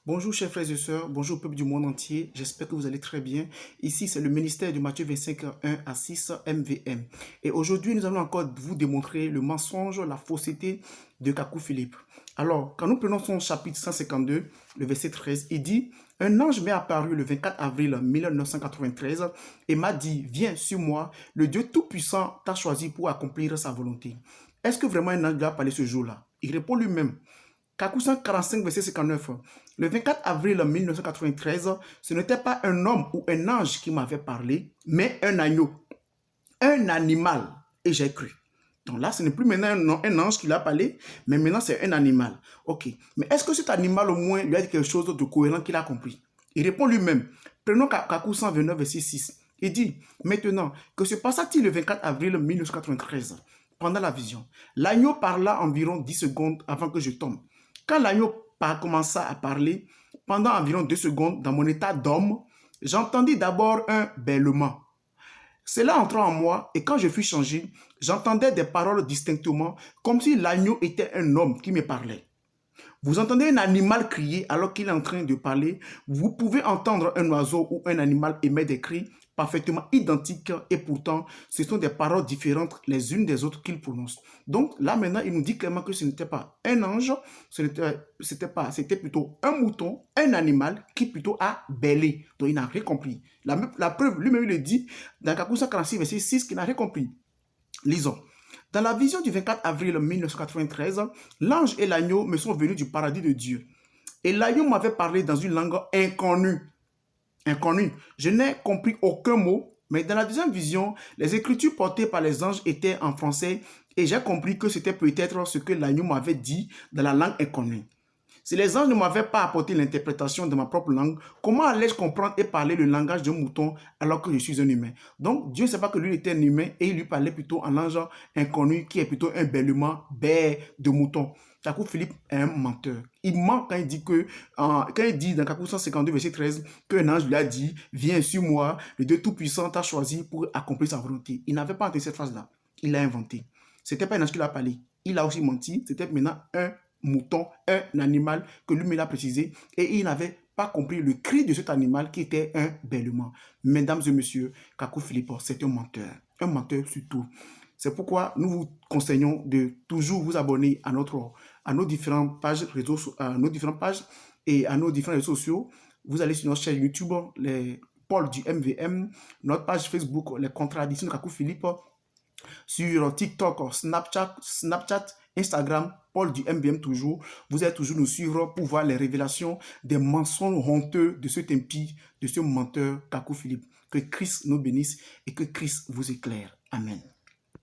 Bonjour chers frères et sœurs, bonjour peuple du monde entier, j'espère que vous allez très bien. Ici c'est le ministère de Matthieu 25, 1 à 6 MVM. Et aujourd'hui nous allons encore vous démontrer le mensonge, la fausseté de Kakou Philippe. Alors, quand nous prenons son chapitre 152, le verset 13, il dit « Un ange m'est apparu le 24 avril 1993 et m'a dit « Viens sur moi, le Dieu Tout-Puissant t'a choisi pour accomplir sa volonté. » Est-ce que vraiment un ange lui a parlé ce jour-là? Il répond lui-même. Kakou 145, verset 59. Le 24 avril 1993, ce n'était pas un homme ou un ange qui m'avait parlé, mais un agneau, un animal. Et j'ai cru. Donc là, ce n'est plus maintenant un ange qui l'a parlé, mais maintenant c'est un animal. Ok. Mais est-ce que cet animal au moins lui a dit quelque chose de cohérent qu'il a compris? Il répond lui-même. Prenons Kakou 129, verset 6. Il dit, maintenant, que se passa-t-il le 24 avril 1993 pendant la vision? L'agneau parla environ 10 secondes avant que je tombe. Quand l'agneau commença à parler, pendant environ 2 secondes, dans mon état d'homme, j'entendis d'abord un bêlement. Cela entra en moi et quand je fus changé, j'entendais des paroles distinctement comme si l'agneau était un homme qui me parlait. Vous entendez un animal crier alors qu'il est en train de parler. Vous pouvez entendre un oiseau ou un animal émettre des cris parfaitement identiques et pourtant, ce sont des paroles différentes les unes des autres qu'il prononce. Donc là maintenant, il nous dit clairement que ce n'était pas un ange, c'était plutôt un mouton, un animal qui plutôt a bêlé. Donc il n'a rien compris. La preuve, lui-même il le dit dans Kakou 146, verset 6, qu'il n'a rien compris. Lisons. Dans la vision du 24 avril 1993, l'ange et l'agneau me sont venus du paradis de Dieu. Et l'agneau m'avait parlé dans une langue inconnue. Je n'ai compris aucun mot, mais dans la deuxième vision, les écritures portées par les anges étaient en français et j'ai compris que c'était peut-être ce que l'agneau m'avait dit dans la langue inconnue. Si les anges ne m'avaient pas apporté l'interprétation de ma propre langue, comment allais-je comprendre et parler le langage d'un mouton alors que je suis un humain? Donc, Dieu ne sait pas que lui était un humain et il lui parlait plutôt en langue inconnu qui est plutôt un bêlement de mouton. Kakou Philippe est un menteur. Il ment quand il dit dans Kakou 152, verset 13, qu'un ange lui a dit, viens sur moi, le Dieu Tout-Puissant t'a choisi pour accomplir sa volonté. Il n'avait pas entendu cette phrase-là. Il l'a inventé. C'était pas un ange qui l'a parlé. Il a aussi menti. C'était maintenant un mouton, un animal que lui-même l'a précisé, et il n'avait pas compris le cri de cet animal qui était un bêlement. Mesdames et messieurs, Kakou Philippe, c'est un menteur surtout. C'est pourquoi nous vous conseillons de toujours vous abonner à nos différentes pages et à nos différents réseaux sociaux. Vous allez sur notre chaîne YouTube, les Paul du MVM, notre page Facebook, les contradictions de Kakou Philippe, sur TikTok, Snapchat, Instagram, Paul du MBM toujours. Vous allez toujours nous suivre pour voir les révélations des mensonges honteux de cet impie, de ce menteur Kakou Philippe. Que Christ nous bénisse et que Christ vous éclaire. Amen.